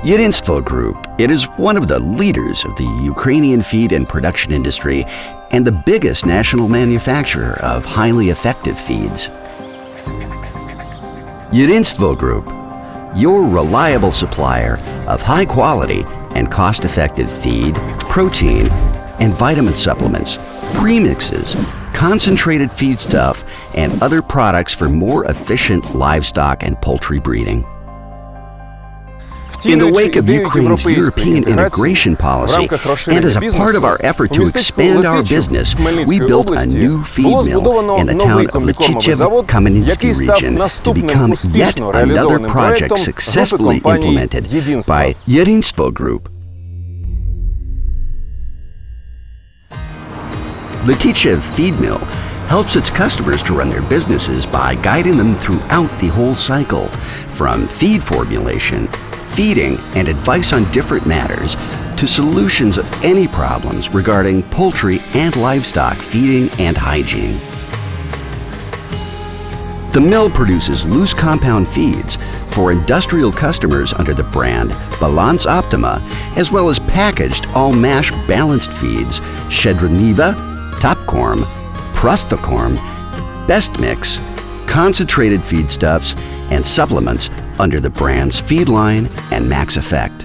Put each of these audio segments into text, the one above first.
Letychev Group, it is one of the leaders of the Ukrainian feed and production industry and the biggest national manufacturer of highly effective feeds. Letychev Group, your reliable supplier of high quality and cost-effective feed, protein, and vitamin supplements, premixes, concentrated feedstuff, and other products for more efficient livestock and poultry breeding. In the wake of Ukraine's European integration policy, and as a part of our effort to expand our business, we built a new feed mill in the town of Letychev, Kamenetsky region to become yet another project successfully implemented by Letychev Group. Letychev Feed Mill helps its customers to run their businesses by guiding them throughout the whole cycle, from feed formulation, feeding, and advice on different matters, to solutions of any problems regarding poultry and livestock feeding and hygiene. The mill produces loose compound feeds for industrial customers under the brand Balance Optima, as well as packaged all-mash balanced feeds, Shedroniva, Topcorm, Prostocorm, Best Mix, concentrated feedstuffs, and supplements under the brands Feedline and Max Effect.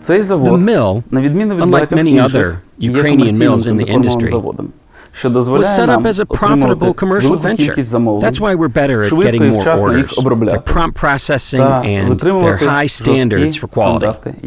The mill, unlike many other Ukrainian mills in the industry, was set up as a profitable commercial venture. That's why we're better at getting more orders, their prompt processing, and their high standards for quality.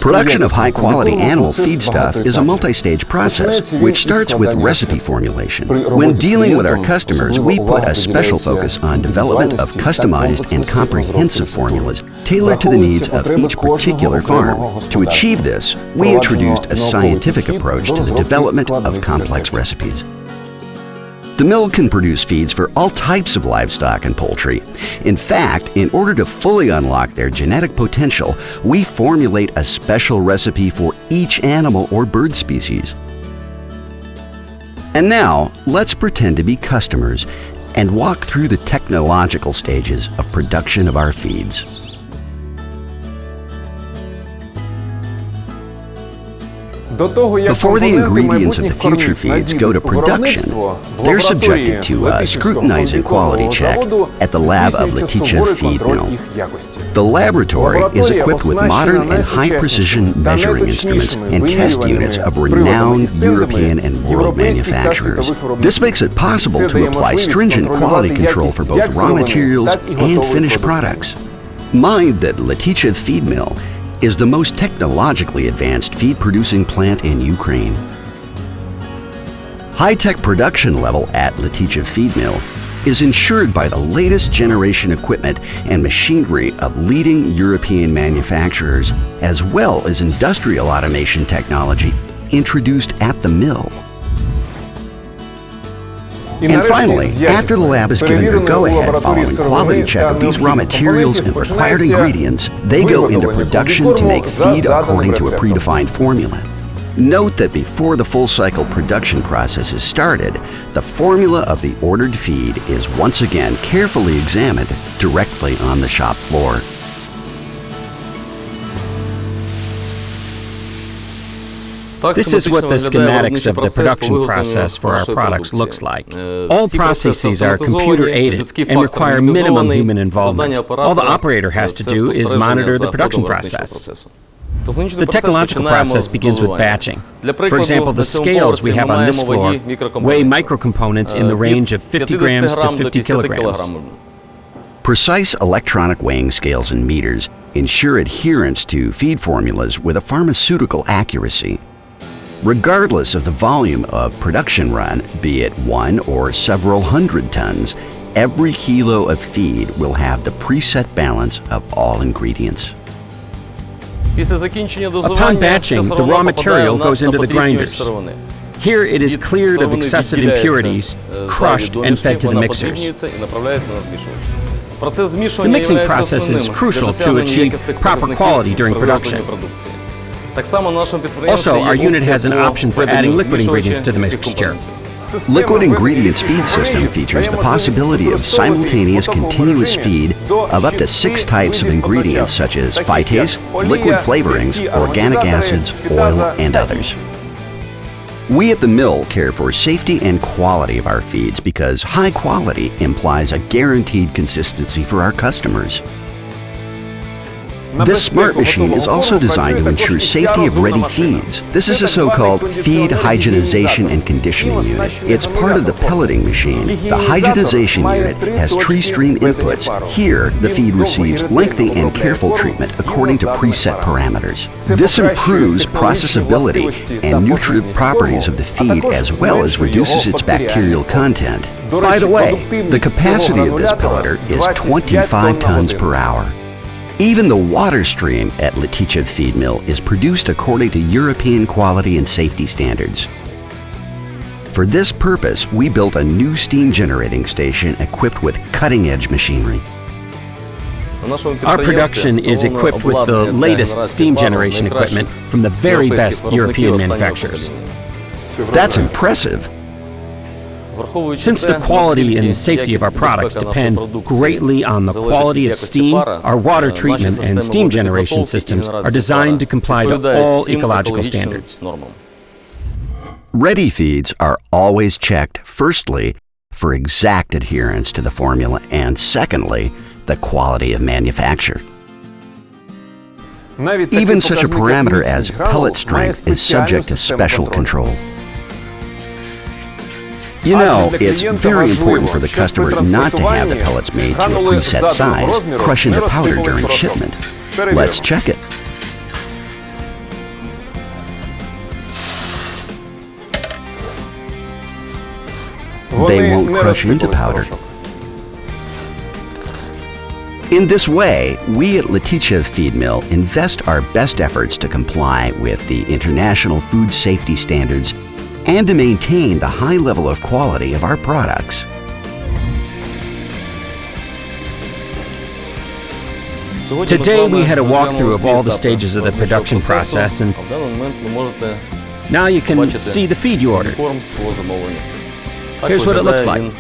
Production of high-quality animal feedstuff is a multi-stage process, which starts with recipe formulation. When dealing with our customers, we put a special focus on development of customized and comprehensive formulas tailored to the needs of each particular farm. To achieve this, we introduced a scientific approach to the development of complex recipes. The mill can produce feeds for all types of livestock and poultry. In fact, in order to fully unlock their genetic potential, we formulate a special recipe for each animal or bird species. And now, let's pretend to be customers and walk through the technological stages of production of our feeds. Before the ingredients of the future feeds go to production, they're subjected to a scrutinizing quality check at the lab of Letychev Feed Mill. The laboratory is equipped with modern and high-precision measuring instruments and test units of renowned European and world manufacturers. This makes it possible to apply stringent quality control for both raw materials and finished products. Mind that Letychev Feed Mill is the most technologically advanced feed-producing plant in Ukraine. High-tech production level at Letychev Feed Mill is ensured by the latest generation equipment and machinery of leading European manufacturers, as well as industrial automation technology introduced at the mill. And finally, after the lab is given their go-ahead following quality check of these raw materials and required ingredients, they go into production to make feed according to a predefined formula. Note that before the full-cycle production process is started, the formula of the ordered feed is once again carefully examined directly on the shop floor. This is what the schematics of the production process for our products looks like. All processes are computer-aided and require minimum human involvement. All the operator has to do is monitor the production process. The technological process begins with batching. For example, the scales we have on this floor weigh microcomponents in the range of 50 grams to 50 kilograms. Precise electronic weighing scales and meters ensure adherence to feed formulas with a pharmaceutical accuracy. Regardless of the volume of production run, be it 1 or several hundred tons, every kilo of feed will have the preset balance of all ingredients. Upon batching, the raw material goes into the grinders. Here it is cleared of excessive impurities, crushed, and fed to the mixers. The mixing process is crucial to achieve proper quality during production. Also, our unit has an option for adding liquid ingredients to the mixture. Liquid Ingredients Feed System features the possibility of simultaneous continuous feed of up to 6 types of ingredients such as phytase, liquid flavorings, organic acids, oil, and others. We at the mill care for safety and quality of our feeds because high quality implies a guaranteed consistency for our customers. This smart machine is also designed to ensure safety of ready feeds. This is a so-called feed hygienization and conditioning unit. It's part of the pelleting machine. The hygienization unit has tree stream inputs. Here, the feed receives lengthy and careful treatment according to preset parameters. This improves processability and nutritive properties of the feed as well as reduces its bacterial content. By the way, the capacity of this pelleter is 25 tons per hour. Even the water stream at Letychev Feed Mill is produced according to European quality and safety standards. For this purpose, we built a new steam generating station equipped with cutting-edge machinery. Our production is equipped with the latest steam generation equipment from the very best European manufacturers. That's impressive. Since the quality and safety of our products depend greatly on the quality of steam, our water treatment and steam generation systems are designed to comply to all ecological standards. Ready feeds are always checked, firstly, for exact adherence to the formula, and secondly, the quality of manufacture. Even such a parameter as pellet strength is subject to special control. You know, it's very important for the customer not to have the pellets made to a preset size, crush into powder during shipment. Let's check it. They won't crush into powder. In this way, we at Letychev Feed Mill invest our best efforts to comply with the international food safety standards and to maintain the high level of quality of our products. Today we had a walkthrough of all the stages of the production process, and now you can see the feed you ordered. Here's what it looks like.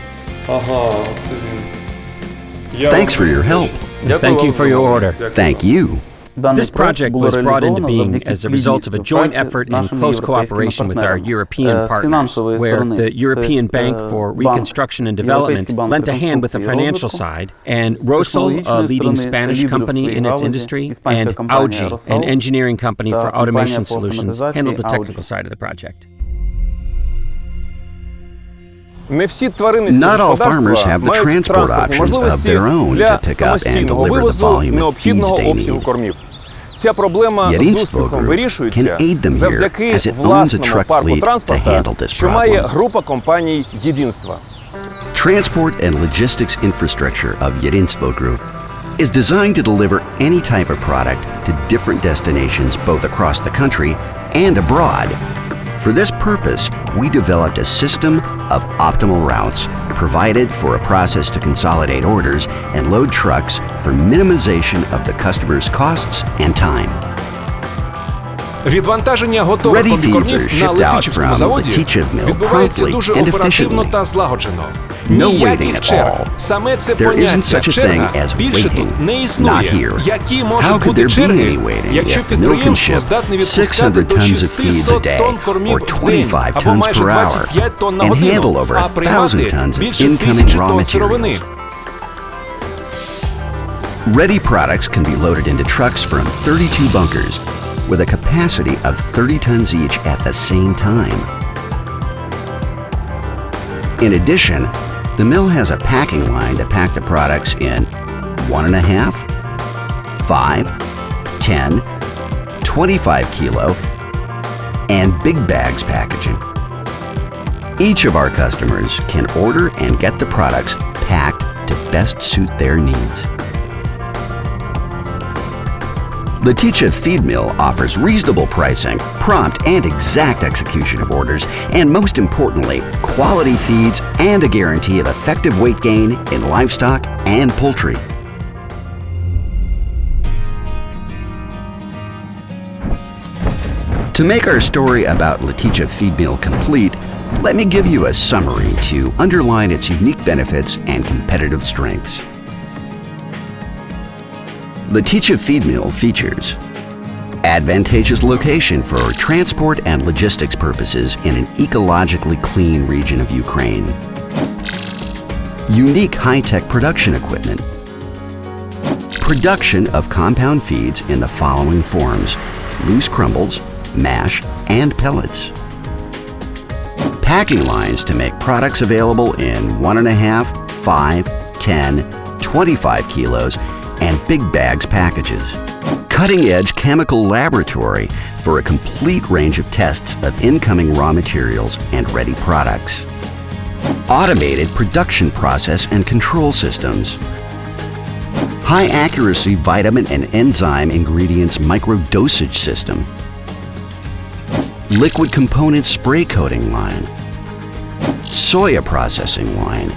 Thanks for your help. Thank you for your order. Thank you. This project was brought into being as a result of a joint effort in close cooperation with our European partners, where the European Bank for Reconstruction and Development lent a hand with the financial side, and Rosal, a leading Spanish company in its industry, and Augi, an engineering company for automation solutions, handled the technical side of the project. Not all farmers have the transport options of their own to pick up and deliver the volume of feeds they need. Yedinstvo Group can aid them here as it owns a truck fleet to handle this problem. Transport and logistics infrastructure of Yedinstvo Group is designed to deliver any type of product to different destinations both across the country and abroad. For this purpose, we developed a system of optimal routes provided for a process to consolidate orders and load trucks for minimization of the customer's costs and time. Ready feeds are shipped out from Letychev Mill promptly and efficiently. No waiting at all. There isn't such a thing as waiting. Not here. How could there be any waiting if the mill can ship 600 tons of feeds a day or 25 tons per hour and handle over 1,000 tons of incoming raw materials? Ready products can be loaded into trucks from 32 bunkers with a capacity of 30 tons each at the same time. In addition, the mill has a packing line to pack the products in 1.5, 5, 10, 25 kilo, and big bags packaging. Each of our customers can order and get the products packed to best suit their needs. Letychev Feed Mill offers reasonable pricing, prompt and exact execution of orders, and most importantly, quality feeds and a guarantee of effective weight gain in livestock and poultry. To make our story about Letychev feed mill complete, let me give you a summary to underline its unique benefits and competitive strengths. Letychev feed mill features advantageous location for transport and logistics purposes in an ecologically clean region of Ukraine. Unique high-tech production equipment. Production of compound feeds in the following forms: loose crumbles, mash, and pellets. Packing lines to make products available in 1.5, 5, 10, 25 kilos, and big bags packages. Cutting-edge chemical laboratory for a complete range of tests of incoming raw materials and ready products. Automated production process and control systems. High-accuracy vitamin and enzyme ingredients microdosage system. Liquid component spray coating line. Soya processing line.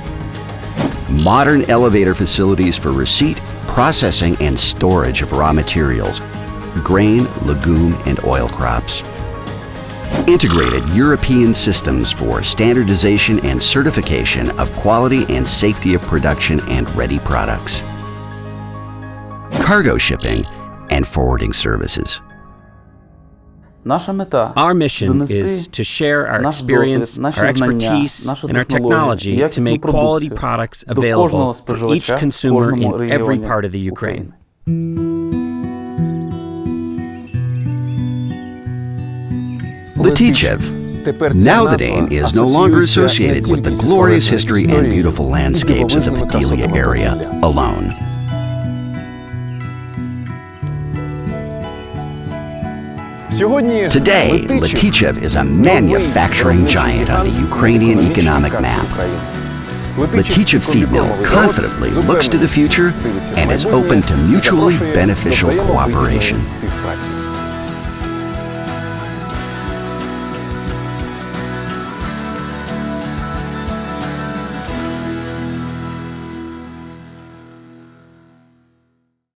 Modern elevator facilities for receipt, processing, and storage of raw materials, grain, legume, and oil crops. Integrated European systems for standardization and certification of quality and safety of production and ready products. Cargo shipping and forwarding services. Our mission is to share our experience, our expertise, and our technology to make quality products available for each consumer in every part of the Ukraine. Letychev. Now the name is no longer associated with the glorious history and beautiful landscapes of the Podillia area alone. Today, Letychev is a manufacturing giant on the Ukrainian economic map. Letychev feed mill confidently looks to the future and is open to mutually beneficial cooperation.